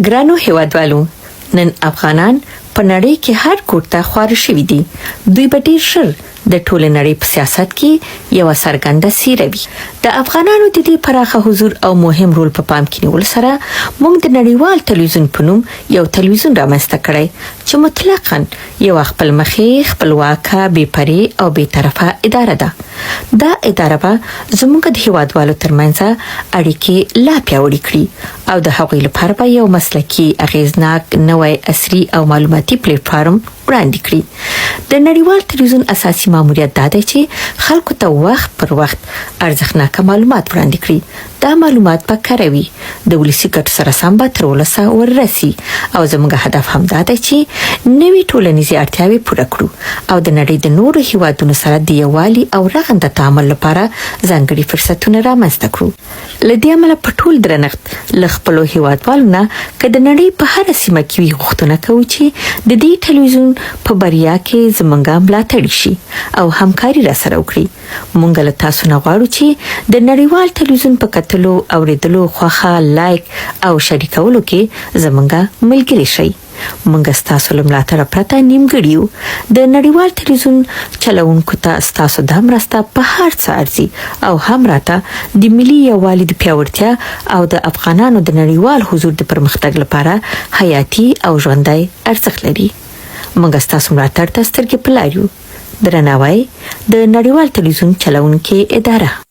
ګرانو هیوادوالو، نن افغانان په نړۍ کې هر کوټ ته خوار شوي دي. دوی به ډیر شر د ټول نړۍ په سیاست کې یو سرګنده سیره وي. د افغانانو د دې پراخه حضور او مهم رول په پام کې نیول سره موږ د نړیوال تلویزیون په نوم یو تلویزیون رامنځته کړی چې مطلقاً یو خپل مخې خپلواکه بې پرې او بې طرفه اداره ده. دا اداره به زموږ د هیوادوالو ترمنځ اړیکې لا پیاوړې کړي او د هغوی لپاره به یو مسلکي اغیزناک نوې عصري او معلوماتي پلیټ فارم وړاندې کړي. د نړیوال تلویزیون اساسي ماموریت دا دی چې خلکو ته وخت پر وخت ارزښتناک معلومات وړاندې کړي. دا معلومات به کاروي د ولسي ګټو سره سم به تر ولسه ورسي او زموږ هدف هم دا دی چې نوې ټولنیزې اړتیاوې پوره کړو او د نړۍ د نورو هیوادونو سره د یووالي او رغنده تعامل لپاره ځانګړي فرصتونه رامنځته کړو. له دې امله په ټول درنښت له خپلو هیوادوالو نه که د نړۍ په هره سیمه کې وي غوښتنه کوو چې د دې تلویزیون په بریا کې زموږ ملاتړ شي او همکاري راسره وکړي. موږ له تاسو نه غواړو چې د نړیوال تلویزیون په کتلو اوریدلو خوښه لایک او شریکولو کې زموږ ملګري شئ. موږ ستاسو له ملاتړه پرته نیمګړي یو. د نړیوال تلویزیون چلوونکو ته ستاسو د مرسته په هر څه ارزي او هم راته د ملي یووالي د پیاوړتیا او د افغانانو د نړیوال حضور د پرمختګ لپاره حیاتي او ژوندۍ ارزښت لري. موږ ستاسو ملاتړ ته سترګې په لار یو. درناوی، د نړیوال تلویزیون چلوونکې اداره.